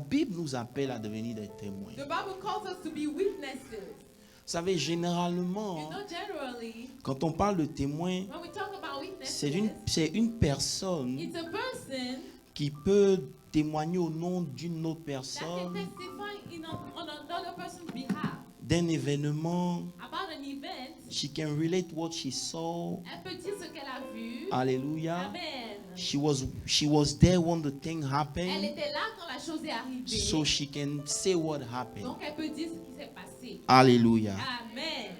Bible nous appelle à devenir des témoins. The Bible calls us to be witnesses. Vous savez, généralement, You know, generally, quand on parle de témoin, when we talk about c'est witnesses, une personne it's a person qui peut témoigner au nom d'une autre that can personne, testify on another person's behalf d'un événement. about an event. She can relate what she saw. Elle peut dire ce qu'elle a vu. Hallelujah. Amen. She was there when the thing Elle happened, était là quand la chose est arrivée. so she can say what happened. Donc elle peut dire ce qui s'est passé. Hallelujah. Amen.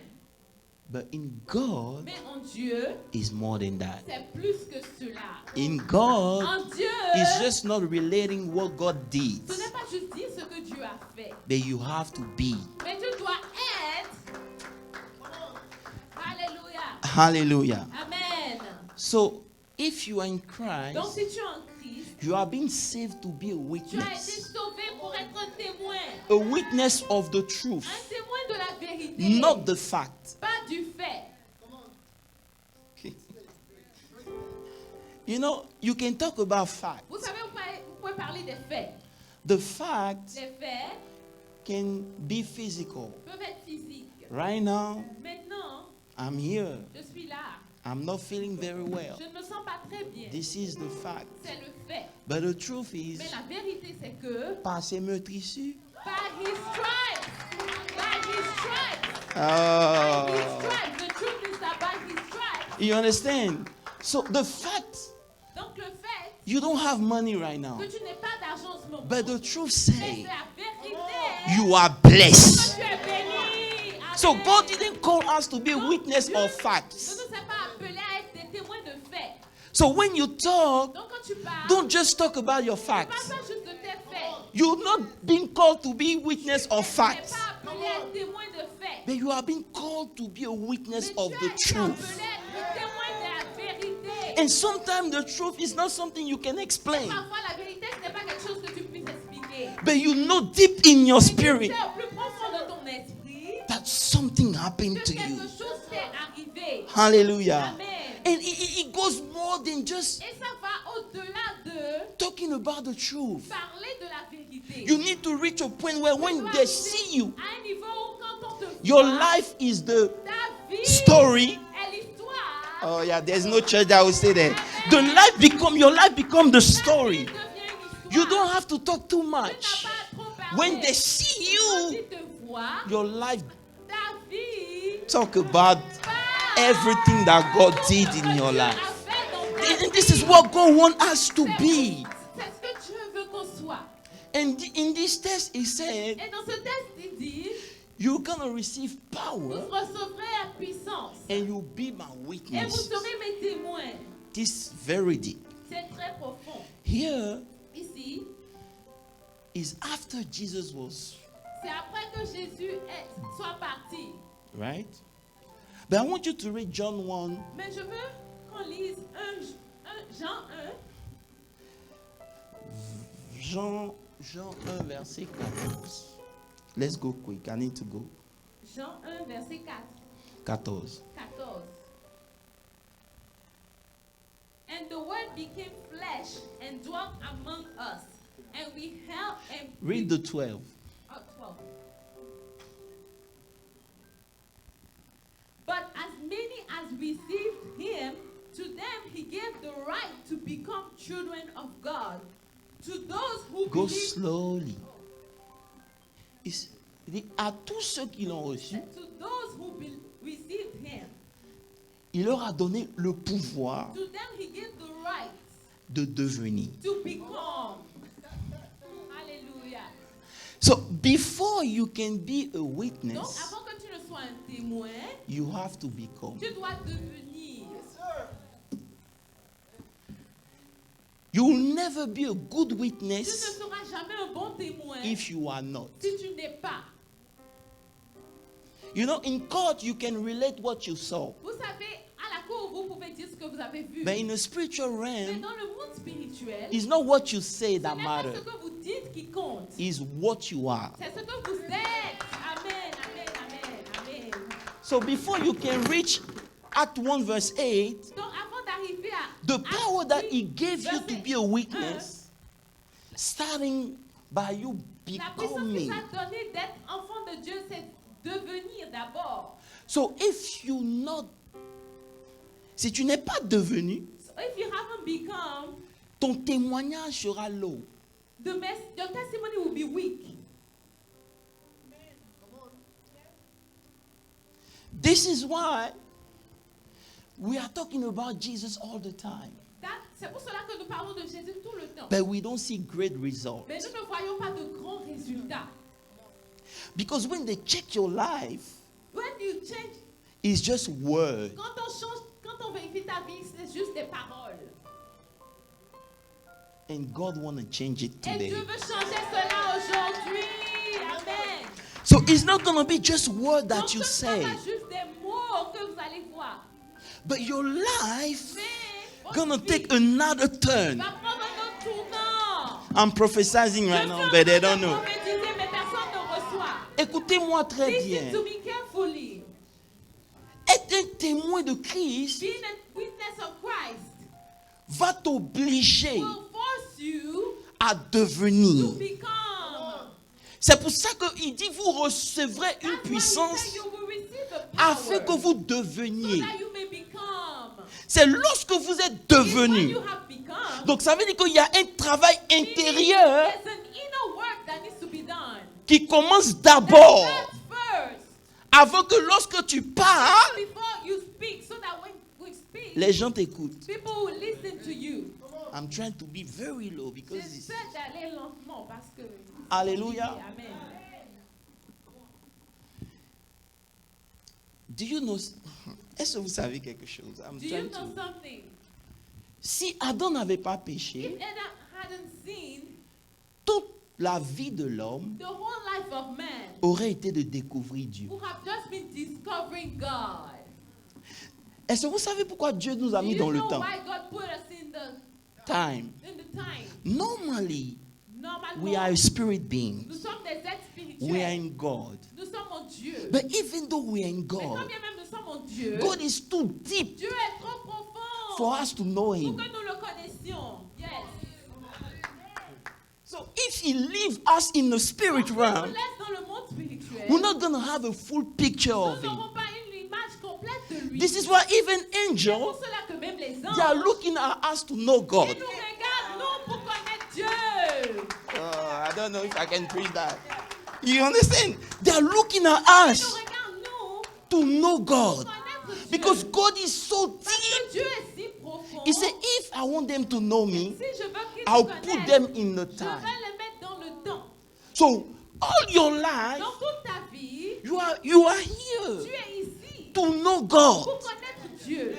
But in God, Mais en Dieu, is more than that. c'est plus que cela. In God, En Dieu, it's just not relating what God did, ce n'est pas juste dire ce que Dieu a fait. but you have to be. Mais tu dois être. Alléluia. Hallelujah. Amen. So, if you are in Donc Christ, si tu es en Christ, you are being saved to be a tu as été witness. sauvé pour être un témoin. A witness of the truth, Un témoin de la vérité. not the fact. Pas du fait. You know, you can talk about facts. Vous savez, vous pouvez parler des faits. The facts Les faits can be physical. peuvent être physiques. Right now, Maintenant, I'm here. je suis là. I'm not feeling very well. Je ne me sens pas très bien. This is the fact. C'est le fait. But the truth is, Mais la vérité, c'est que par ses meurtrissures. by his stripes, by his stripes, by his Oh, stripes, the truth is that by his stripes. you understand? So the fact, Donc le fait you don't have money right now. que tu n'aies pas d'argent en ce moment, But the truth mais says, c'est la vérité. you are blessed. Tu es béni. Amen. So God didn't call us to be a witness of Ne facts. nous a pas appelés à être des témoins de faits. So when you talk, Donc quand tu parles, don't just talk about your ne parle facts. pas juste de tes faits. You're not being called to be witness of Tu facts, n'es pas appelé à être témoin de faits. but you are being called to be a witness Mais of tu the as été truth. appelé à être le témoin de la vérité. And sometimes the truth is not something you can explain, Parfois la vérité, ce n'est pas quelque chose que tu puisses expliquer. but you know deep in your Mais tu spirit sais au plus profond de ton esprit that something happened que to quelque you. chose t'est arrivé. Hallelujah. Amen. And it goes more than just Et ça va au-delà de talking about the truth. parler de la vérité. You need to reach a point where when Tu they dois see you, arriver à un niveau où quand on te your voit, life is the ta vie story. est l'histoire. Oh yeah, there's no church that will say that. Your life become the story. Devient une histoire. You don't have to talk too Tu n'as much. pas à trop parler. When they see Quand you, ils te voient, your life ta vie talk about everything that God did in your life. a fait dans ta And this is what God wants us to be. C'est ce que Dieu veut qu'on soit. And in this test, He said, Et dans ce texte, il dit, you're gonna receive vous power recevrez la puissance and you'll be my et vous witness. serez mes témoins. This very deep. C'est très profond. Here Ici, is after Jesus was c'est après que Jésus soit parti. right. But I want you to read John 1, Mais je veux qu'on lise Jean 1, Jean 1, verset 14. Let's go quick. I need to go. Jean 1, verset 4, 14. 14. And the word became flesh and dwelt among us, and we held and Read the 12. Oh, 12. But as many as received him, to them he gave the right to become children of God. To those who Go believe, slowly. À tous ceux qui l'ont reçu, to those who received him, il leur a donné le pouvoir to them he gave the right de devenir. to become. Hallelujah. So before you can be a Donc, witness, avant que tu ne sois un témoin, you have to become. tu dois devenir. You will never be a good Tu ne witness seras jamais un bon témoin if you are not. si tu n'es pas. You know, in court, you can relate what you saw. Vous savez, à la cour, vous pouvez dire ce que vous avez vu. But in a spiritual Mais realm, dans le monde spirituel, it's not what you say ce that n'est pas matters. ce que vous dites qui compte. It's what you are. C'est ce que vous êtes. Amen, amen, amen, amen. So before you can reach Act 1 verse 8, Donc, avant d'arriver à the power that Acte He gave you to verset be a witness, starting by you La puissance qui becoming. t'a donné d'être enfant de Dieu, c'est devenir d'abord. So if you not, si tu n'es pas devenu, So if you haven't become, ton témoignage sera low. your testimony will be weak. This is why we are talking about Jesus all the time, C'est pour cela que nous parlons de Jésus tout le temps. but we don't see great results. Mais nous ne voyons pas de grands résultats. Because when they check your life, When you change, it's just words. quand on vérifie ta vie, c'est juste des paroles. And God want to change it Et today. Dieu veut changer cela aujourd'hui. Amen. So it's not going to be just words that Donc, you ce ne sera say, pas juste des mots que vous allez voir. but your life Mais going to votre take vie another turn. va prendre un autre tournant. I'm prophesying right Je now, suis en but they train don't de know. prophétiser, mais personne ne reçoit. Écoutez-moi très Listen bien. to me carefully. Être un témoin de Christ Being a witness of Christ va t'obliger will force you à to devenir. become. C'est pour ça qu'il dit vous recevrez une That's why he puissance said you will receive the afin que power vous so deveniez. that you may become. C'est lorsque vous êtes It's when devenu. you have become. Donc ça veut dire qu'il y a un travail Meaning intérieur there's an inner work that needs to be done. qui commence That d'abord starts first avant que lorsque tu parles, before you speak, so that when we speak, les gens t'écoutent. people will listen to you. I'm trying to be very low because it's... J'essaie d'aller lentement parce que. Alléluia. Amen. Do you know... Est-ce que vous savez quelque chose? I'm Do you trying know to... something? Si Adam n'avait pas péché, If Adam hadn't seen, toute la vie de l'homme the whole life of man aurait été de découvrir Dieu. would have just been discovering God. Est-ce que vous savez pourquoi Dieu nous a Do mis you dans le know temps? why God put us in the Time. time? Normally, Normalement, we are spirit beings. nous sommes des êtres spirituels. We are in God. Nous sommes en Dieu. But even though we are in Mais quand God, bien même nous sommes en Dieu, God is too deep Dieu est trop profond for us to know pour Him. que nous le connaissions. Yes. So if He leaves us in the spirit Donc, s'il nous realm, laisse dans le monde spirituel, we're not going to have a full picture nous of Him. n'aurons pas une image complète de lui. This is why even C'est angels, pour cela que même les they are anges, looking at us to know God. ils nous regardent, nous, pour connaître Dieu. I don't know if I can preach that. You understand? They are looking at Ils nous us regardent, nous, to know pour God. connaître Dieu. Because God is so Parce deep. que Dieu est si profond. He said, if I want them to know me, Si je veux qu'ils I'll me put connaissent, them in the je time. vais les mettre dans le temps. So all your life, Dans toute ta vie, you are tu here es ici to know pour God. connaître Dieu.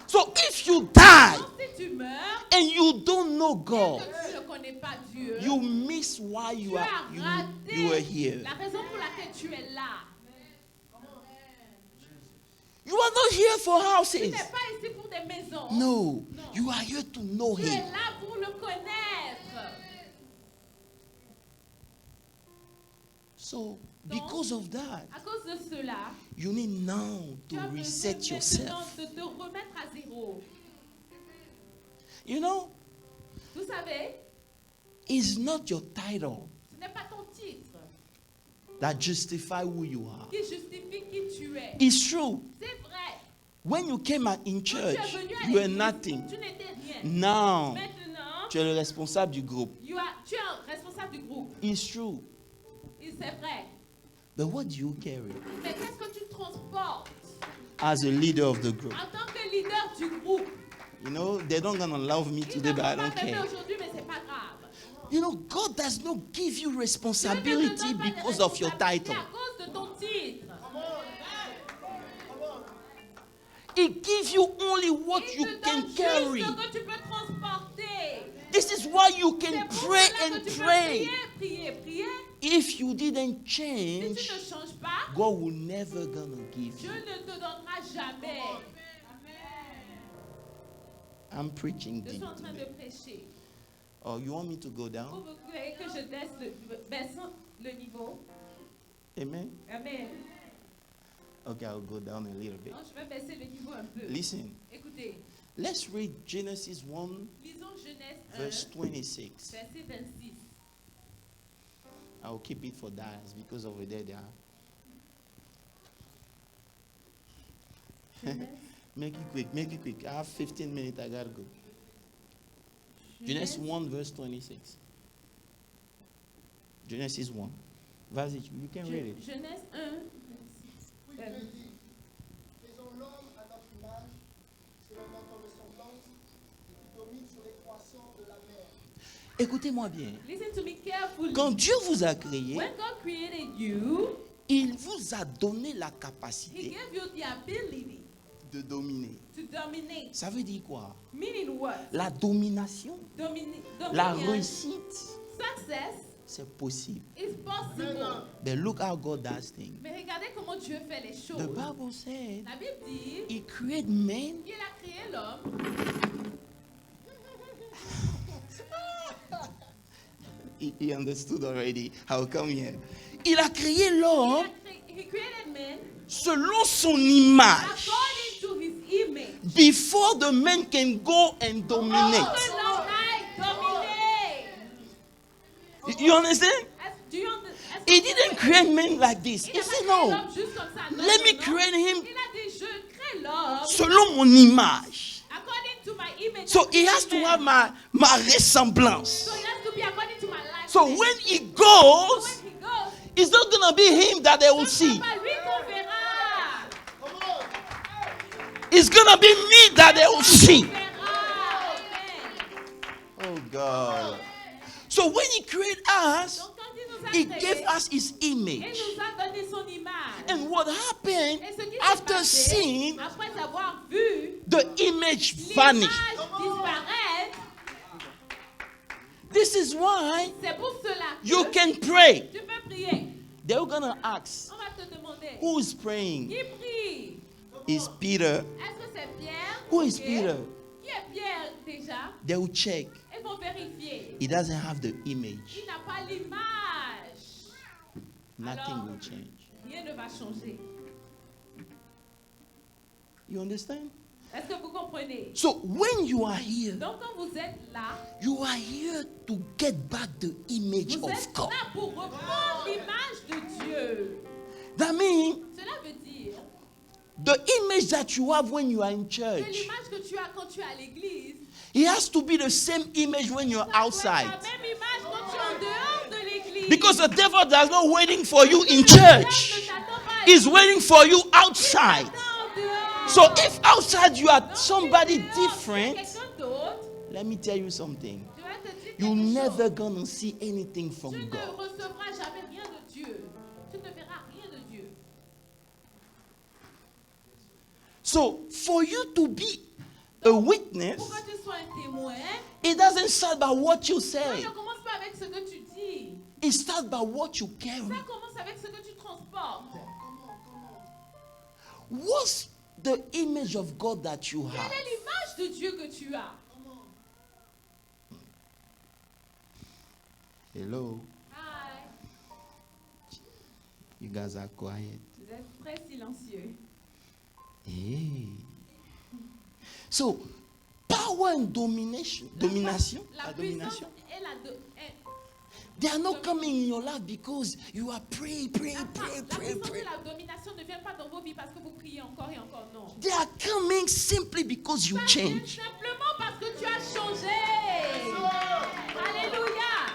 So if you die Donc si tu meurs and you don't know et God, que tu ne connais pas Dieu, you miss why tu you as are you raté are here. la raison pour laquelle tu es là. You are not here for Tu houses. n'es pas ici pour des maisons. No, you are here to know Tu es Him. là pour le connaître. So because of that, À cause de cela, you need now tu to as besoin reset maintenant yourself. de te remettre à zéro. You know, Vous savez, it's not your title ce n'est pas ton titre that justify who you are. qui justifie qui tu es. It's true. C'est vrai. When you came out in Quand tu church, es venu à you were l'église, nothing. tu n'étais rien. Now, Maintenant, tu es le responsable du groupe. tu es un responsable du groupe. It's true. Et c'est vrai. But what do you carry Mais qu'est-ce que tu transportes as a leader of the group? en tant que leader du groupe? You know, they don't gonna love me Ils today, ne but vont I pas don't t'aimer care. aujourd'hui, mais c'est pas grave. You know, God does not give you Dieu ne te responsibility donne pas de because of your responsabilité title. à cause de ton titre. He gives you only what Il you te can donne carry. juste ce que tu peux transporter. This is why you C'est can pour pray cela and que tu peux pray. prier. If you didn't Si change, tu ne changes pas, God will never gonna give Dieu you. ne te donnera jamais. I'm preaching Je deep suis en train de today. prêcher. Oh, you want me to go Vous down? voulez que je baisse le niveau? Amen. Amen. Okay, I'll go down a little bit. Non, je vais baisser le niveau un peu. Listen, Écoutez, let's read Genesis 1, lisons Genèse 1, verse 26. verset 26. I'll keep it for Dallas because over there they are. Make it quick. I have 15 minutes, I gotta go. Genesis 1, verse 26. Genesis 1. Vas-y, you can read it. Genèse 1. Oui, Dieu dit, faisons l'homme à notre image, selon notre ressemblance, et qui domine sur les poissons de la mer. Écoutez-moi bien. Listen to me carefully. Quand Dieu vous a créé, When God created you, il vous a donné la He capacité gave you the ability de dominer. to dominate. Ça veut dire quoi? Meaning what? La domination, la Dominion. réussite, Success c'est possible. is possible. But look how God does things. Mais regardez comment Dieu fait les choses. The Bible said La Bible dit, He created man. il a créé l'homme. He understood already. How come here? Il a créé l'homme He created man selon son image. according to his image. Before the man can go and dominate. Que l'homme aille dominer. You understand? Do you understand? He didn't create men like this. He Il a said, pas créé no, l'homme juste comme ça. Non, let non, me non. create him Il a dit, je crée l'homme selon mon image. according to my image. So he has to have my ressemblance. So it has to be according to my life. So when he When goes, he goes, it's not going to be him that they will ce see. sera pas lui qu'on verra. It's going to be me that they will see. On verra. Amen. Oh God. So when he created us, Donc quand il nous a he créés, gave us his il image. nous a donné son image. And what happened Et ce qui s'est after passé, seeing après avoir vu the image vanish? l'image disparaître, This is why c'est pour cela que you can pray. tu peux prier. They're going to ask, On va te demander, who is praying? qui prie? Is Peter? Est-ce que c'est Pierre? Who is Ok. Peter? Qui est Pierre déjà? They will check. Ils vont vérifier. He doesn't have the image. Il n'a pas l'image. Nothing Alors, will change. rien ne va changer. You understand? Est-ce que vous comprenez? So when you are here, Donc quand vous êtes là, you are here to get back the image vous of êtes God. là pour reprendre l'image de Dieu. That means Cela veut dire the image that you have when you are in que church, l'image que tu as quand tu es à l'église, it has to be the same image when you're ça doit être outside. la même image quand tu es en dehors de l'église. Because the devil does not waiting for you in Le church. diable ne t'attend pas à He's waiting for you outside. l'église, il t'attend en dehors. So if outside you are Donc, somebody si dehors, tu es different, quelqu'un d'autre, let me tell you something. je vais te dire You're quelque never chose. gonna see anything Tu from ne God. recevras jamais rien de Dieu. Tu ne verras rien de Dieu. So for you to be a witness, Pour que tu sois un témoin, it doesn't start by what you ça say. ne commence pas avec ce que tu dis. It starts by what you carry. Ça commence avec ce que tu transportes. What's the image of God that you Quelle have? est l'image de Dieu que tu as? Hello, Hi. you guys are quiet. Vous êtes très silencieux. Hey. So, power and domination, La domination, puissance domination, et la they are not coming in your life because you are praying, praying, praying, la praying, puissance praying. et la domination ne viennent pas dans vos vies parce que vous priez encore et encore, non. They are coming simply because you Ça vient change. simplement parce que tu as changé. Alléluia.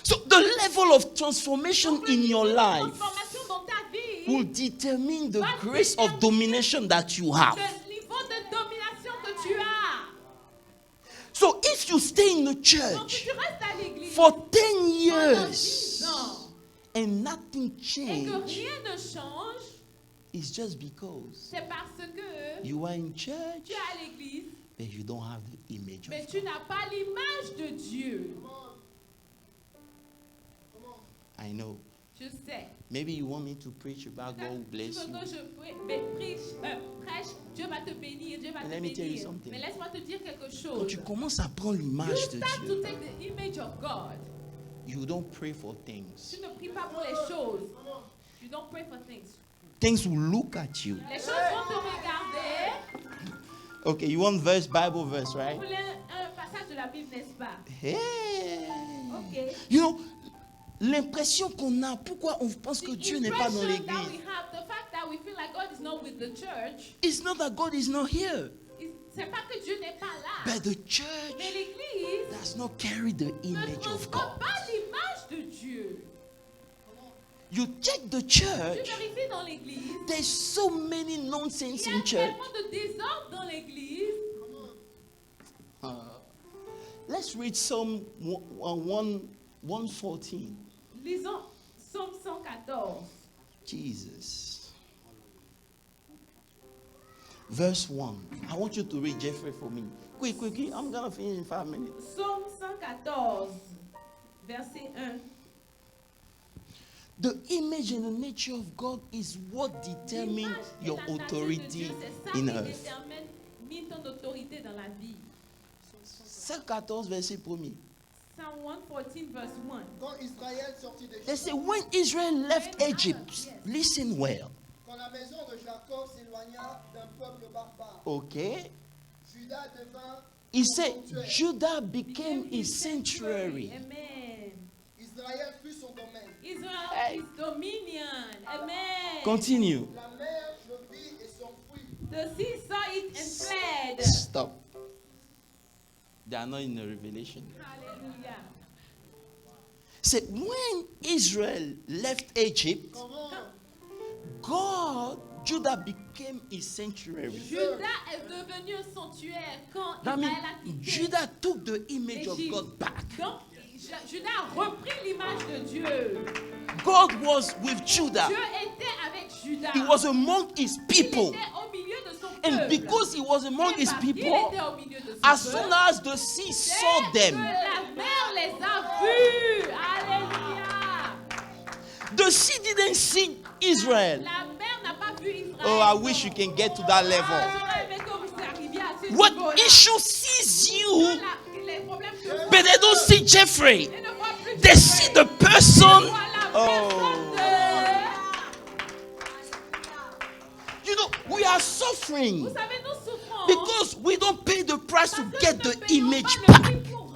So the level of transformation Donc, le in niveau your de life transformation dans ta vie, will determine the va grace of déterminer domination that you have. le niveau de domination que tu as. So if you stay in the Donc, church si tu restes à l'église for 10 pendant 10 years ans and nothing et que change, rien ne change, it's just because c'est parce que you are in tu church es à l'église, but you don't have the image mais of tu God. n'as pas l'image de Dieu. I know. Je sais. Maybe you want me to preach about God will Tu bless veux you. que je prêche, Dieu va te bénir, Dieu va te Let me tell you bénir. something. Mais laisse-moi te dire quelque Quand chose. tu commences à prendre You l'image de start to Dieu, take the image of God. you don't pray for things. Tu ne pries pas pour les choses. You don't pray for things. Things will look at you. Les choses vont te regarder. Okay, you want verse, Bible verse, Vous right? voulez un passage de la Bible, n'est-ce pas? Hey. Ok. You know, l'impression qu'on a, pourquoi on pense que Dieu n'est pas dans impression that l'église? we have, the fact that we feel like God is not with the church, It's not that God is not here, c'est pas que Dieu n'est pas là. but the Mais church l'église does not carry the ne image of transporte God. pas l'image de Dieu. You check the Tu church, vérifies dans l'église, there's so many il nonsense y a in church. tellement de désordre dans l'église. Let's read Psalm 114. Lisons Psaume 114. Jesus. Verse 1. I want you to read Jeffrey for me. Quickly. I'm going to finish in 5 minutes. Psaume 114, verset 1. The image and the nature of God is what determines L'image et your la nature de authority Dieu, c'est ça in qui earth. détermine ton autorité dans la vie. 114 verset 1er. Psalm 114, verse 1. Quand Israël sortit They d'Égypte, say when Israel left Egypt, listen well. quand la maison de Jacob s'éloigna d'un peuple barbare, Okay. Juda devint He son said sanctuaire. Judah became his sanctuary. Amen. Israël fut son domaine. Israel Hey. is dominion. Amen. Continue. La mer le vit et s'enfuit. The sea saw it and fled. Stop. They are not in the revelation. Hallelujah. Say when Israel left Egypt, Comment God, Judah became his sanctuary. Judas est devenu un sanctuaire quand That Israël a means quitté. Judah took the image of Égypte. God back. Donc, Judas a repris l'image de Dieu. God was with Judah. Dieu était avec Judas. He was among his Il people. était au milieu de son And peuple. because he was among Et his parce qu'il people, était au milieu de son as peuple, soon as the sea saw dès que them, la mer les a vus. Alléluia. the sea didn't see Israel. La mer n'a pas vu Israël. Oh, I wish you can get to that level. J'aurais aimé que vous arriviez à ce What niveau-là. issue sees you, Les problèmes que vous but they don't see Jeffrey. Ils ne voient plus They Dieu. see the person. Ils voient la Oh. personne de- You know, we are suffering Vous savez, nous souffrons. because we don't pay the price to Parce que get nous the ne payons image pas le back. prix pour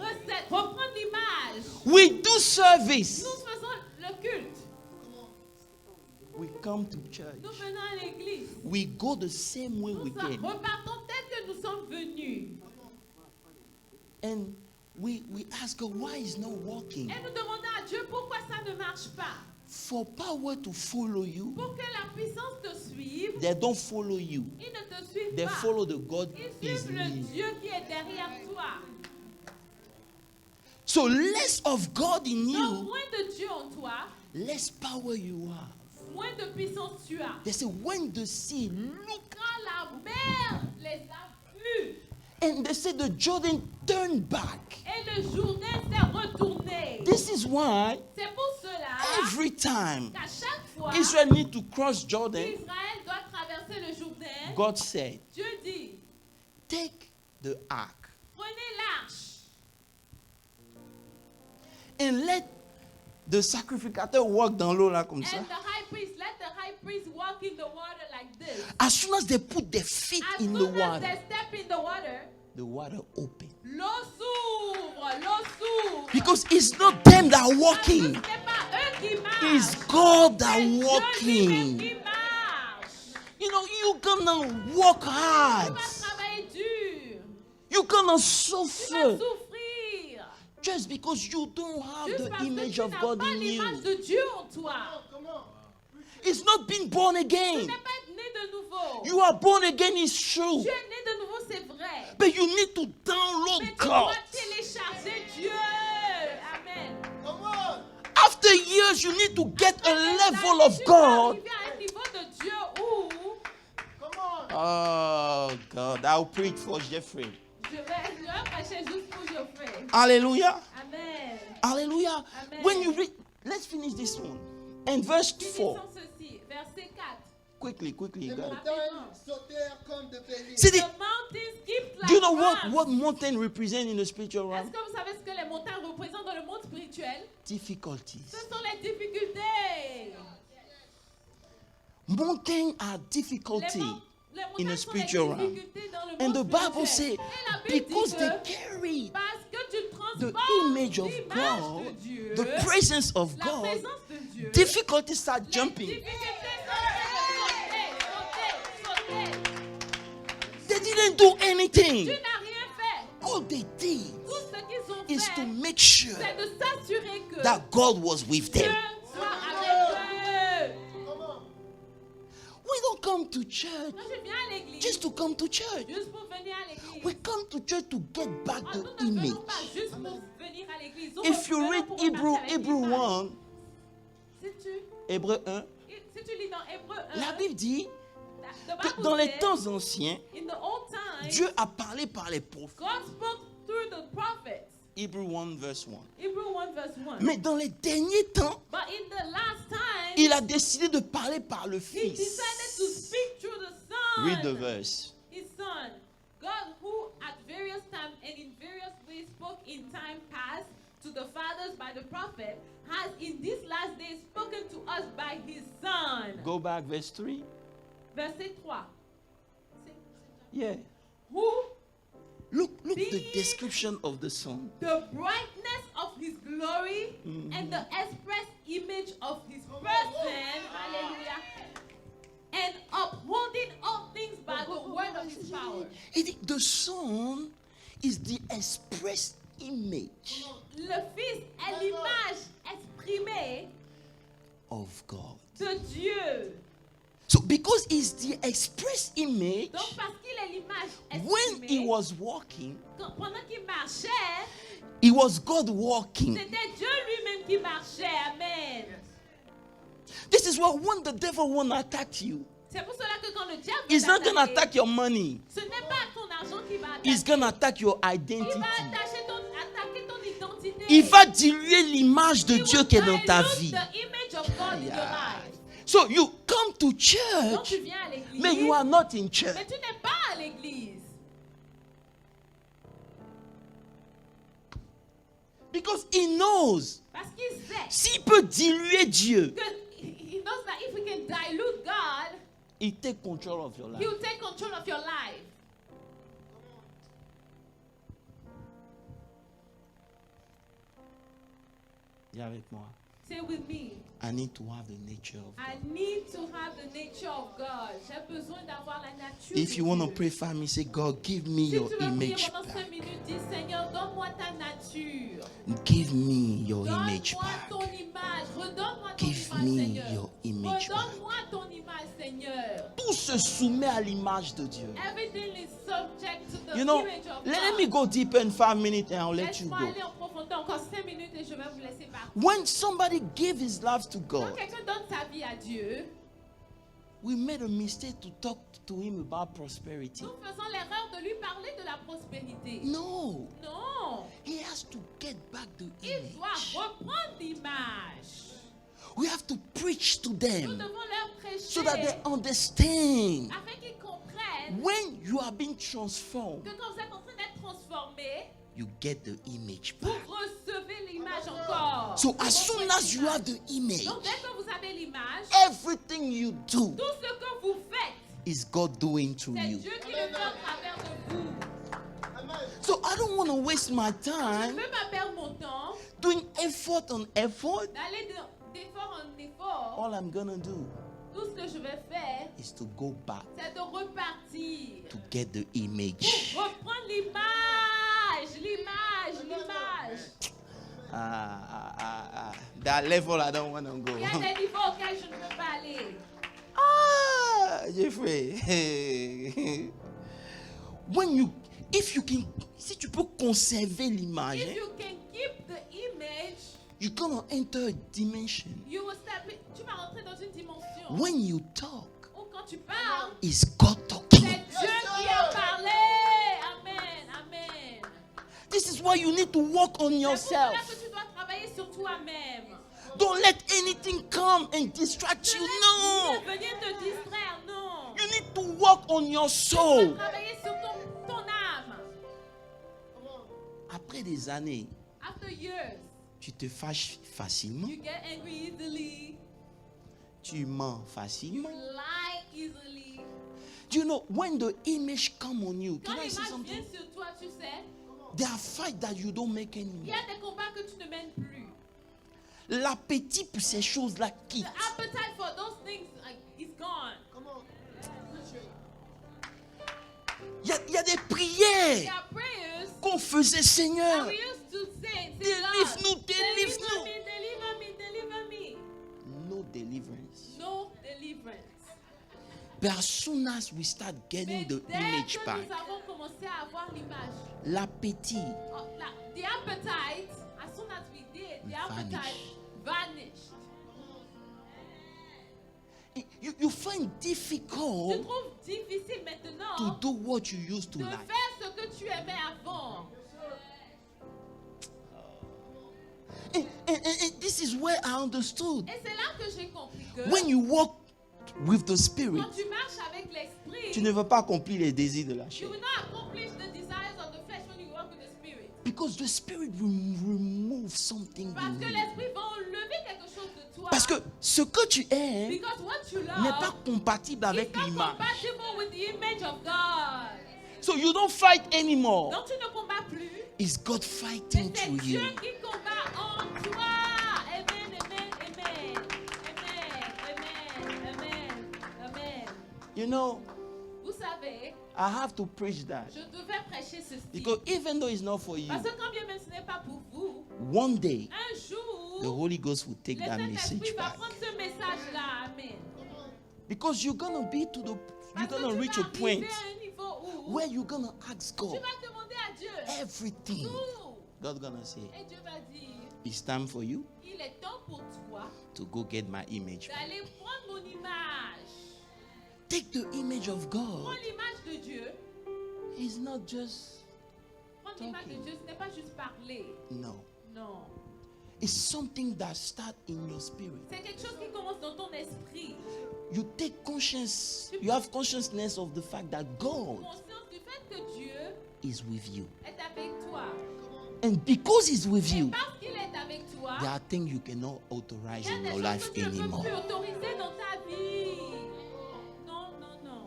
reprendre l'image. We do service. Nous faisons le culte. We come to church. Nous venons à l'église. We go the same way we Nous came. repartons tel que nous sommes venus. And we ask God, why is not working? Et nous demandons à Dieu pourquoi ça ne marche pas. For power to follow you, Pour que la puissance te suive, they don't follow you. ils ne te suivent They pas. follow the God Ils is suivent le in. Dieu qui est derrière toi. So less of God in Donc, you, moins de Dieu en toi, less power you have. moins de puissance tu as. They say when the sea look, Quand la mer les a vus and they say the Jordan turned back. et le Jourdain s'est retourné. This is why C'est pour cela every time qu'à chaque fois Israel need to cross Jordan, qu'Israël doit traverser le Jourdain, God said, Dieu dit, take the ark prenez l'arche and let the sacrificateur walk dans l'eau là comme ça. and let the high priest walk in the water like this. As soon as they put their feet As in the soon as water, they step in the water open. l'eau s'ouvre. Because it's not them that are Parce que walking, ce n'est pas eux qui marchent. it's God that C'est are Dieu lui-même walking. qui marche. You know, you're gonna work Tu hard. vas travailler dur. You're gonna Tu vas suffer souffrir. just because you don't have Juste the parce que image tu of n'as God pas in l'image you. de Dieu en toi. Comment It's not being born Tu again. n'es pas né de nouveau. You are born again, it's true. Tu es né de nouveau, c'est vrai. But you need to Mais download tu God. dois télécharger Dieu. Amen. Comment After years, you need to get a Après level ça, of tu dois God. arriver à un niveau de Dieu où Comment Oh God, I'll preach for Jeffrey. je vais prêcher juste pour Geoffrey. Hallelujah. Amen. Hallelujah. Amen. When you read, let's finish this one. And verse 4. Finissons ceci. Verset 4. Quickly, Les you got it. montagnes sautèrent comme de béliers. See, The mountains skipped like do you know rams. what mountain represent in the spiritual Est-ce realm? que vous savez ce que les montagnes représentent dans le monde spirituel? Difficulties. Ce sont les difficultés. Mountains are difficulty. Les in the montagnes sont les spiritual realm. difficultés dans le And monde the Bible spirituel. says, Et la Bible because dit they que carry parce que tu transportes the portent image of l'image God, de Dieu, the presence of la God, présence de Dieu, difficulties start les jumping. difficultés sauter. They didn't do Tu anything. n'as rien fait. All they did Tout ce qu'ils ont is to fait, make sure c'est de s'assurer que that God was with Dieu them. soit avec eux. We don't come to church Moi, je viens à l'église just to come to church. juste pour venir à l'église. We come to church to get back Nous the ne image. venons pas juste pour venir à l'église. Nous If you venons read pour repartir avec Hebrew l'image. 1, Hébreu 1, Si tu lis dans Hébreu 1, la Bible dit the que Bible dans les says, temps anciens, in the old times, Dieu a parlé par les prophètes. God spoke through the prophets. Hebrew 1 verse 1. Hebrew 1 verse 1. Mais dans les derniers temps, But in the last time, il a décidé de parler par le he Fils. decided to speak through the Son. Read the verse. His Son. God, who at various times and in various ways spoke in time past to the fathers by the prophet, has in these last days spoken to us by his Son. Go back, verse 3. Verset 3. Yeah. Who Look the description of the Son. the brightness of his glory and the express image of his person, hallelujah, and upholding all things by the word of his power. The Son is the express image Le Fils est l'image exprimée of God. de Dieu. So because he's the express image, Donc parce qu'il est l'image when he exprimée, was walking, pendant qu'il marchait, it was God walking. c'était Dieu lui-même qui marchait. Amen. This is why when the devil won't attack you, C'est pour cela que quand le diable he's va not going to t'attaquer, attack your money. ce n'est pas ton argent qui va He's attaquer. going to attack your Il identity. va attaquer ton identité. Il va diluer l'image de He Dieu will qui est dans ta dilute vie. the image of God in your life. So you come to Donc church, tu viens à l'église, but you are not in church. mais tu n'es pas à l'église. Because he knows, Parce qu'il sait s'il peut diluer Dieu, que he knows that if we can dilute God, he take control of your he life. will take control of your life. Viens avec moi. Say with me, I need to have the nature of I God. need to have the nature of God. J'ai besoin d'avoir la nature If de you want to Dieu. pray for me, say, God, give me Si your tu veux prier image pendant 5 back. minutes, dis Seigneur, donne-moi ta nature. Give me your image Donne-moi back. ton image. Redonne-moi ton Give image, me Seigneur. your image back. Redonne-moi ton image, Seigneur. Tout se soumet à l'image de Dieu. Everything is subject to the You know, image of let God. me go deeper in 5 minutes and I'll let you Laisse-moi go. aller en profondeur encore 5 minutes et je vais vous laisser partir. When somebody gives his life to Quand God, quelqu'un donne sa vie à Dieu, we made a mistake to talk to him about prosperity. nous faisons l'erreur de lui parler de la prospérité. No, Non, he has to get back the il doit image. reprendre l'image. We have to preach to Nous them devons leur prêcher so that they understand. afin qu'ils comprennent When you are being transformed, que quand vous êtes en train d'être transformé, you get the image vous back. recevez l'image encore. So Vous as soon recevez as you l'image. have the image, Donc dès que vous avez l'image, everything you do tout ce que vous faites, is God doing through c'est you. Dieu qui le fait au travers de vous. So I don't want to waste my Je ne time veux pas perdre mon temps doing effort on effort. d'aller d'effort en effort. All I'm gonna do Tout ce que je vais faire, is to go back c'est de repartir. to get the image. Pour reprendre l'image, l'image. That level I don't want to Il y a go. des niveaux auxquels je ne veux pas aller. Jeffrey. Si tu peux conserver l'image, If you can keep the image, you're gonna enter a dimension. you will step in. Tu vas rentrer dans une dimension When you talk, où quand tu parles, it's God talking. c'est Dieu qui a parlé. Amen, amen. This is why you need to work on C'est pour cela yourself. que tu dois travailler sur toi-même. Don't let anything come and distract you. No. Ne venir te distraire, non. You need to work on your Tu soul. dois travailler sur ton âme. Après des années, After years, tu te fâches facilement. you get angry easily. Tu mens You facilement. lie easily. Do you know when the image come on you? Quand Can I say l'image something? vient sur toi, tu sais, There are fights that you don't make Il y anymore. a des combats que tu ne mènes plus. L'appétit pour ces choses-là quitte. The appetite for those things is gone. Come on. Preach it. Il y a des There prières are prayers qu'on faisait, Seigneur. that we used to say, Délivre-nous, God, délivre-nous. deliver me, deliver me. No deliverance. No deliverance. But as soon as we start getting Mais the dès image que back, nous avons commencé à avoir l'image, l'appétit, the appetite, as soon as we did, the appetite vanished. you find Tu difficult trouves difficile maintenant to do what you used to de like. faire ce que tu aimais avant. And this is where I understood. Et c'est là que j'ai compris que When you walk with the Spirit, quand tu marches avec l'esprit, tu ne veux pas accomplir les désirs de la you chair. will not accomplish the desires of the flesh when you walk with the spirit. Because the Spirit will remove something Parce in que you. l'esprit va enlever quelque chose de toi. Parce que ce que tu aimes Because what you n'est pas love compatible avec is not l'image. compatible with the image of God. So you don't fight anymore. Donc tu ne combats plus. It's God Mais fighting c'est through Dieu you. qui combat en toi. Amen, amen, amen. Amen, amen, amen, amen. You know, Vous savez, I have to preach that. je devais prêcher ceci. Because even though it's not for you, Parce que quand bien même ce n'est pas pour vous, one day un jour, the Holy Ghost will take le that Saint-Esprit message va back. prendre ce message-là. Amen. Because you're gonna be to the, you're Parce que gonna tu reach vas a point arriver à un niveau où where you're gonna ask tu God vas demander à Dieu everything. tout. God's gonna say, Et Dieu va dire, it's time for you il est temps pour toi to go get my image. d'aller prendre mon image. Take the image of Prends God. l'image de Dieu. It's not just Prendre l'image de Dieu, ce n'est pas juste parler. no. Non. It's something that starts in your spirit. C'est quelque chose qui commence dans ton esprit. You take conscience, you have consciousness of the fact that God Conscience du fait que Dieu is with you. est avec toi. And because He's with Et you, parce qu'il est avec toi, there are things you cannot authorize il y a in des your choses life que tu ne peux anymore. plus autoriser dans ta vie. Non, non, non.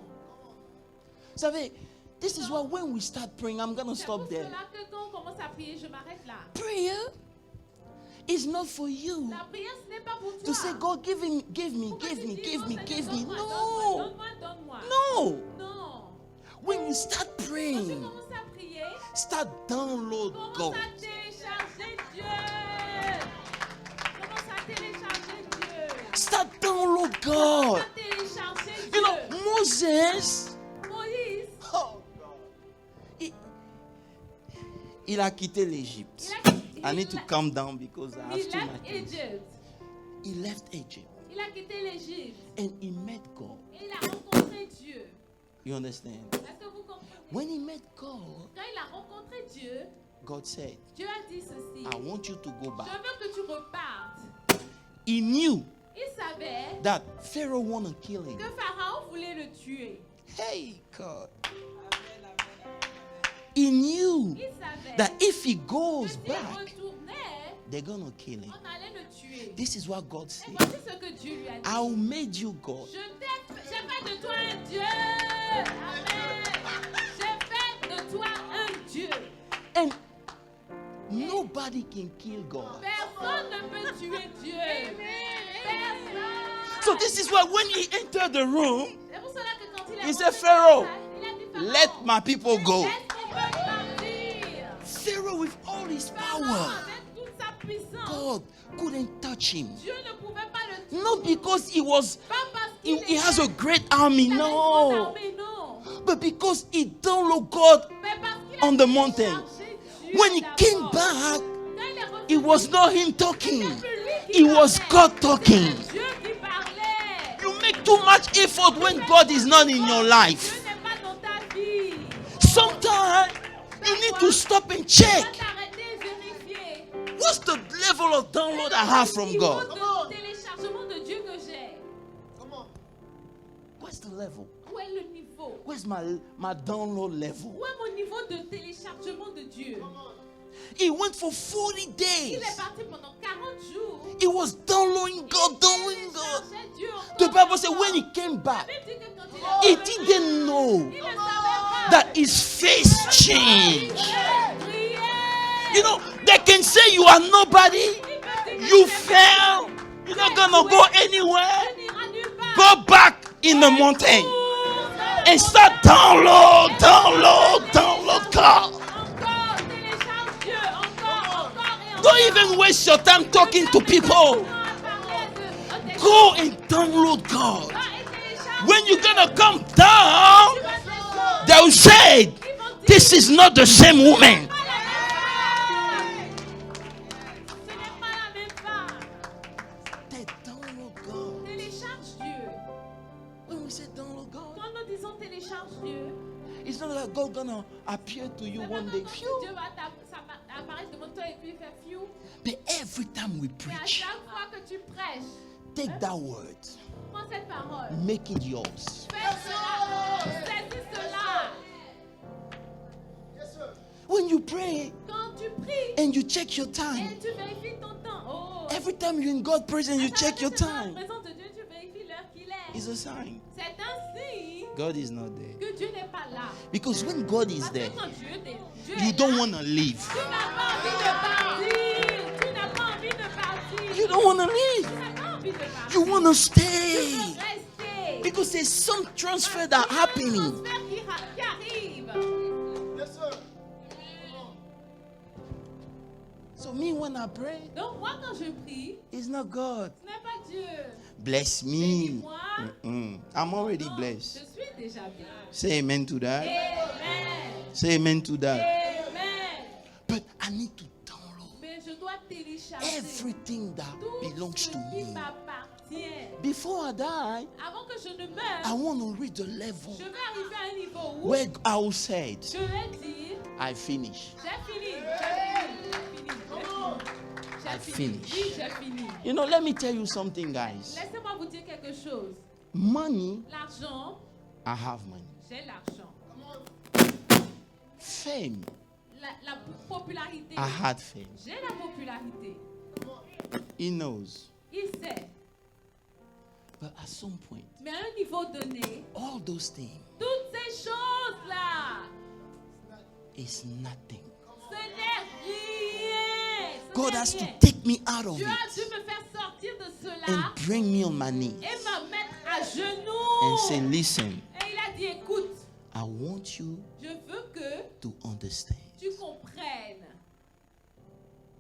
Vous savez, this is why when we start praying, I'm going to C'est pour stop there. cela que quand on commence à prier, je m'arrête là. Prayer is not for you La prière, ce n'est pas pour toi. to say, God, give me, give me, Pourquoi give tu me, dis, give non, me, Seigneur, give me. donne-moi, No, donne-moi, donne-moi. no. Non. When you start Quand tu praying, commences à prier, start download commence God. à télécharger Dieu. Commence à télécharger Dieu. Start download God. Commence à télécharger You know, Dieu. Moses, Moïse, oh God, il a quitté l'Égypte. I need to calm down because I have il too left much things. Egypt. He left Egypt Il a quitté l'Égypte. and he met God. Et il a rencontré Dieu. You understand? Est-ce que vous comprenez? When he met God, Quand il a rencontré Dieu, God said, Dieu a dit ceci. I want you to go Je back. veux que tu repartes. He knew Il savait that Pharaoh want to kill him. que Pharaon voulait le tuer. Hey, God. He knew Il savait that if he que goes s'il back, retournait, they're going to kill him. on allait le tuer. This is what God Et said. voici ce que Dieu lui a dit. I made you God. J'ai fait de toi un Dieu. Amen. J'ai fait de toi un Dieu. And nobody can kill God. Personne ne peut tuer Dieu. Personne. So this is why when he entered the room, C'est pour cela que quand il a he rentré said, dans Pharaoh, la salle, il a dit, Pharaon, let my people go. laisse mon peuple partir. Pharaoh with all his Pharaon, power, avec toute sa puissance, God couldn't touch him. Dieu ne pouvait pas le tuer. Not because he was Pas parce qu'il he has a great army, avait une grande no. armée, non. But because he downloaded God Mais parce qu'il a on the mountain. téléchargé Dieu When he d'abord. came back, Quand il est revenu, it was not him talking. c'était plus lui qui It was parlait. God talking. C'était Dieu qui parlait. You make too much effort when God is not in your life. Dieu n'est pas dans ta vie. Sometimes you need to stop and Tu check. dois t'arrêter, vérifier. What's the level of download I have from Le God? niveau de téléchargement de Dieu que j'ai. Come on. What's the level? Où est le niveau? Where's my download level? Où est mon niveau de téléchargement de Dieu? He went for 40 Il days. est parti pendant 40 jours. He was downloading God, downloading God. Téléchargeait Dieu The encore. Bible said when he came back, La Bible dit que quand he il est revenu, didn't know il ne savait pas. that his face changed. Il priait. You know, they can say you are nobody. You fail. You're not gonna go anywhere. Go back in the mountain and start download God. Don't even waste your time talking to people. Go and download God. When you're gonna come down, they'll say, this is not the same woman. They download God. Télécharge Dieu. When we say download God, Quand nous disons télécharge Dieu, it's not like God gonna appear to you c'est pas one comme day. quand Phew. Dieu va apparaître devant toi et puis faire fiou. But every time we Mais à preach, chaque fois que tu prêches, take that word, prends cette parole. make it yours. Fais cela. Saisis cela. Yes, sir. When you pray Quand tu pries and you check your time, et tu vérifies ton temps. Oh. every time you're in God's presence, you check your En time. présence de Dieu, tu vérifies l'heure qu'il est. It's a sign C'est un signe God is not there. que Dieu n'est pas là. Because when God is Parce there, que quand Dieu you est don't là, want to leave. tu n'as pas envie de partir. Tu n'as pas envie de partir. You don't want to leave. Tu n'as pas envie de partir. You want to Tu stay. veux rester. Because there's some transfer that happening. Transfert qui arrive. Yes, sir. So me when I pray, Donc moi quand je prie, it's not God. ce n'est pas Dieu. Bless me. Bénis-moi. I'm already Non, blessed. je suis déjà bien. Say amen to that. Amen. Say amen to that. Amen. But I need to download Mais je dois télécharger everything that tout belongs ce to qui me. m'appartient. Before I die, Avant que je ne I meure, want to reach the level je vais arriver à un niveau où where I will say, je vais dire, I finish. j'ai fini. I finish. Oui, j'ai fini. You know, let me tell you something, guys. Laissez-moi vous dire quelque chose. Money, L'argent, I have money. j'ai l'argent. Fame, La popularité, I had fame. j'ai la popularité. He knows. Il sait. But at some point, Mais à un niveau donné, all those things toutes ces choses-là, is nothing. ce n'est rien. Ce God n'est has to rien. take me out of Dieu a dû it me faire sortir de cela and bring me on my knees et me mettre à and genoux. say, listen, Et il a dit, écoute, I want you je veux que to understand. tu comprennes.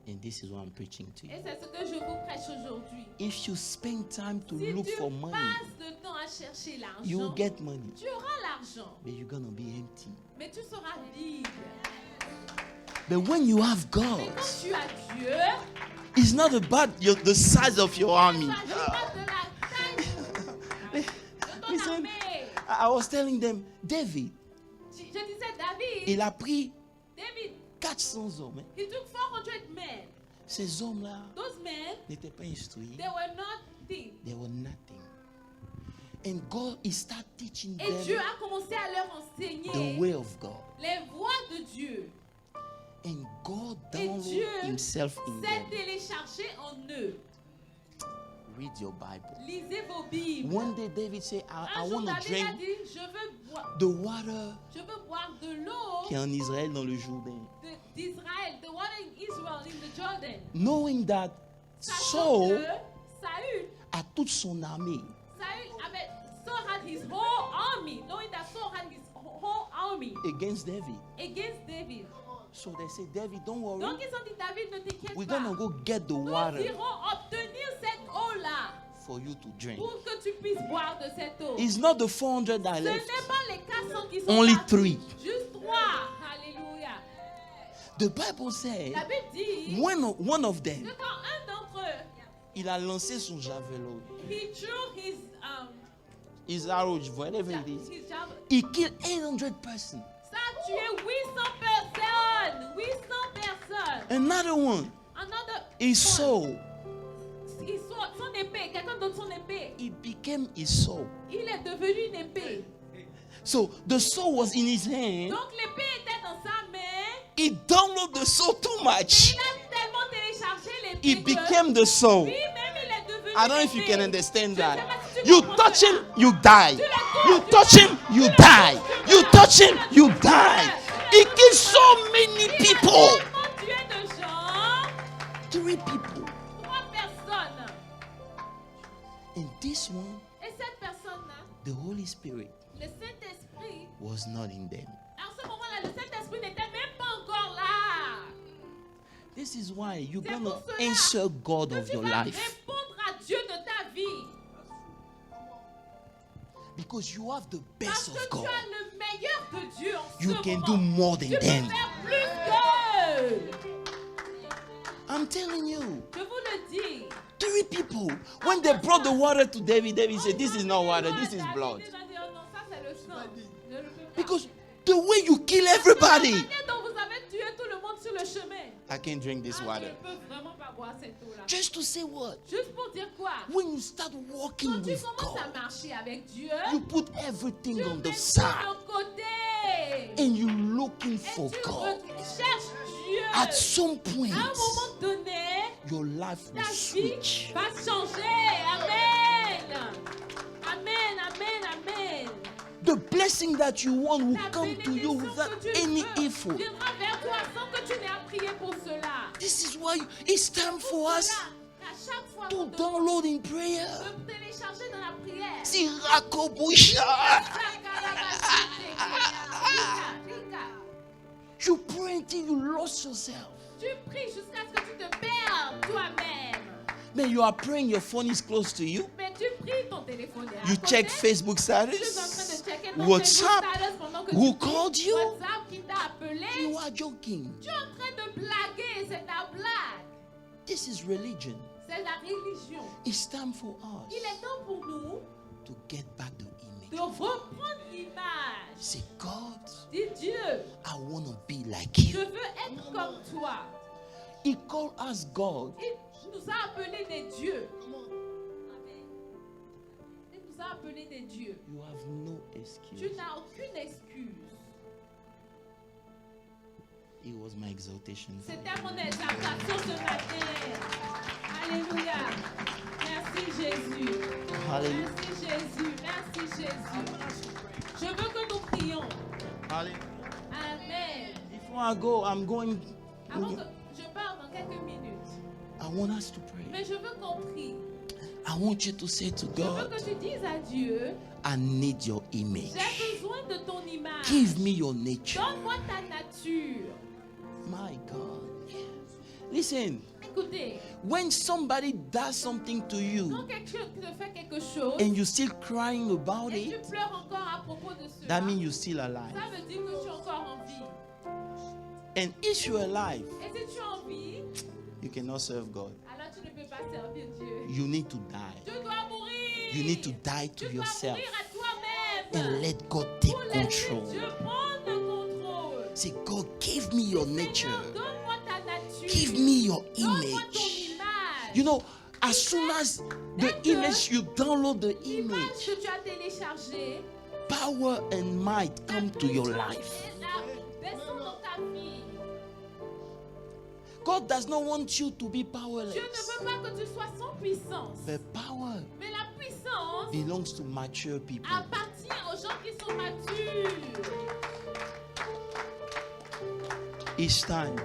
And this is what I'm preaching to you. Et c'est ce que je vous prêche aujourd'hui. If you spend time to Si look tu for money, passes le temps à chercher you will l'argent, get money, tu auras l'argent, but you're going to be empty. mais tu seras vide. But when you have Mais God, quand tu as Dieu, it's not about the size of your army. il ne s'agit pas de la taille de ton Listen, armée. I was telling them, David, Je disais, David, il a pris David, 400 hommes. Hein. he took 400 men. Ces hommes-là Those men, n'étaient pas instruits. they were nothing. They were nothing. And God, He started teaching Et Dieu them a commencé à leur enseigner the way of God. les voies de Dieu. And God Et downloaded Dieu Himself in s'est them. téléchargé en eux. Read your Bible. Lisez vos Bibles. One day David said, I Un jour, want to David a drink dit, the water je veux boire de l'eau qui est en Israël dans le Jourdain. d'Israël, the water in Israel, in the Jordan. Knowing that Sachant Saul que Saül a toute son armée. Saul had his whole army, knowing that Saul had his whole army Against David. against David. So they said, David, don't worry. Donc ils ont dit, David, ne t'inquiète We're pas. going to go get the Nous water irons obtenir cette eau-là for you to drink. pour que tu puisses boire de cette eau. It's not the 400 that I Ce n'est left. pas les 400 qui sont Only partis, three. juste 3. Alléluia. The Bible said, La Bible dit one of them, que quand un d'entre eux, il a lancé son javelot. he threw His arrow, whatever it is. his javelin, He killed 800 persons. ça a tué 800 personnes. 800 personnes. Another one, Another his one, soul. son épée, quelqu'un donne son épée. It became his soul. Il est devenu une épée. So the soul was in his hand. Donc l'épée était dans sa main. He downloaded the soul too much. Il a tellement téléchargé l'épée. It became the soul. Lui-même, il est devenu I don't know if you l'épée. can understand Je sais that. pas si tu You comprends touch cela. him, you die. Tu le You touches, touch him, you die. You touch him, you die. He killed so many Il a people. tellement tué de 3 people. 3 personnes. And this one, Et cette personne-là, the Holy Spirit, le Saint-Esprit, was not in them. à ce moment-là, le Saint-Esprit n'était même pas encore là. This is why you're C'est going pour to cela answer God que of tu your vas life. répondre à Dieu de ta vie. Because you have the Parce best que of God. tu as le meilleur de Dieu en You ce can moment. do more than Tu peux them. faire plus qu'eux. I'm telling you. Je vous le dis. 3 people. When they brought the water to David, David said, this is not water, this is blood. David a dit, oh non, ça c'est le sang. Je ne le peux pas. Because the way you kill La everybody. manière dont vous avez tué tout le monde sur le chemin. I can't drink this Ah, je water. ne peux vraiment pas boire cette eau-là. Just to say what? Juste pour dire quoi? When you start walking Quand tu with commences à God, marcher avec Dieu, you put everything tu on the mets tout side de côté. and you're looking Et for tu God. cherches Dieu. At some point, À un moment donné, your life will ta vie switch. va changer. Amen. Amen, amen, amen. The blessing that you want will La come to you bénédiction without que tu any veux effort. viendra vers toi sans que tu n'aies à prier pour cela. This is why it's time for us Cela, à chaque fois to qu'on te download in prayer. de télécharger dans la prière. See, Rakobusha. You pray until you lost yourself. Tu pries jusqu'à ce que tu te perdes toi-même. Man, you are praying, your phone is close to you. Mais tu pries, ton téléphone est à You côté. check Facebook Tu es en train de status. checker ton WhatsApp. Facebook status pendant que Who tu pries. called you? WhatsApp qui t'a appelé. You are joking. Tu es en train de blaguer, c'est ta blague. This is religion. C'est la religion. It's time for Il us est temps pour nous to get back the de image. reprendre l'image. Say, God, Dis Dieu, I want to be like je you. veux être comme toi. He called us God. Il nous a appelés des dieux. Amen. Il nous a appelés des dieux. You have no Tu excuse. n'as aucune excuse. It was my exaltation. for you. C'était mon exaltation ce matin. Alléluia. Merci Jésus. Hallelujah. Merci Jésus. Merci Jésus. Je veux que nous prions. Hallelujah. Amen. Before I go, I'm going. Avant que je parle dans quelques minutes. I want us to pray. Mais je veux qu'on prie. I want you to say to Je veux God, que tu dises à Dieu, I need your image. j'ai besoin de ton image. Give me your nature. Donne-moi ta nature. My God. Listen, Écoutez, when somebody does something to quand you quelqu'un te fait quelque chose and you're still crying about et tu it, pleures encore à propos de cela, that means you're still alive. ça veut dire que tu es encore en vie. And if you're alive, Et si tu es en vie, you cannot serve God. alors tu ne peux pas servir Dieu. You need to die. Tu dois mourir. You need to die to Tu dois yourself mourir à toi-même. and let God take Pour laisser control. Dieu prendre le contrôle. Say, God, give me your Seigneur, nature. donne-moi ta nature. Give me your Donne-moi ton image. image. You know, as soon as the image, you download the L'image image, que tu as téléchargée, power and might come to your life. descend dans ta vie. God does not want you to be Dieu powerless. ne veut pas que tu sois sans puissance. The power Mais la puissance belongs to mature people. appartient aux gens qui sont matures. It's time.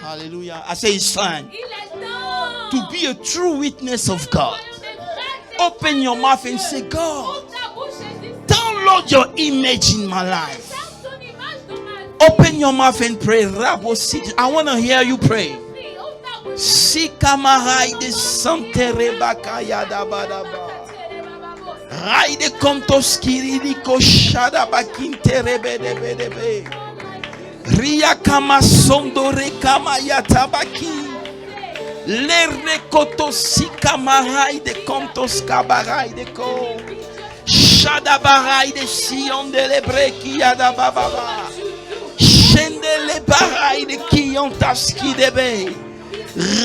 Hallelujah. I say it's time Il est temps to be a true witness of God. Soyons des vrais Open your témoins mouth de and Dieu. say, God, Ouvre ta bouche et dis, download your image in my life. Charge ton image dans ma vie. Open your mouth and pray. Rabo City. I want to hear you pray. Prie, ouvre ta bouche. Sikamahai de Santere Bakaya Dabadaba. Rai de Kontoskiri Liko Shada Bakintere Bedebedebe. Ria Kama Sondore Kama Yatabaki. Lere Koto Sikamahai de Kontos Kabarai de Ko. Shada Barai de Sion de Lebreki Yadababa. Shendele Barai de Kiyontaski Debe.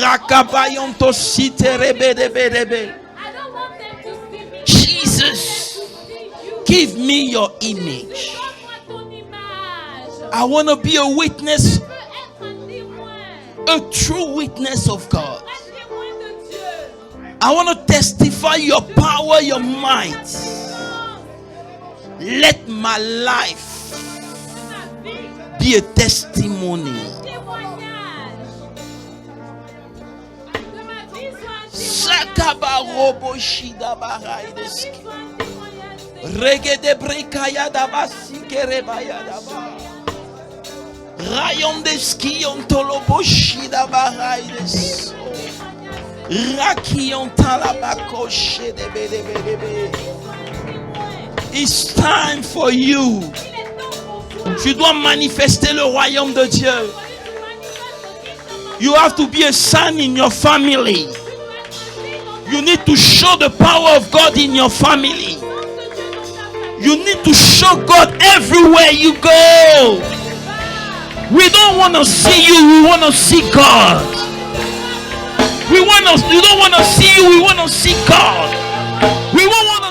Rakabayonto Siterebe Debe. I don't want them to see me. Jesus, See you. give me your image. Donne-moi ton image. I want to be a witness, Je veux être un témoin. a true witness of God. Un témoin de Dieu. I want to testify your power, your might. Let my life Ma vie, be a testimony. témoignage. Kabarobo shida baraideski. Regede brekaya dabasi kerebaya daba. Rayon ontolobo shida baraides. Rakion talabako shedebedebedebe. It's time for you. Tu dois manifester le royaume de Dieu. You have to be a son in your family. You need to show the power of God in your family. You need to show God everywhere you go. We don't want to see you, we want to see God. We don't want to see you, we want to see God. We want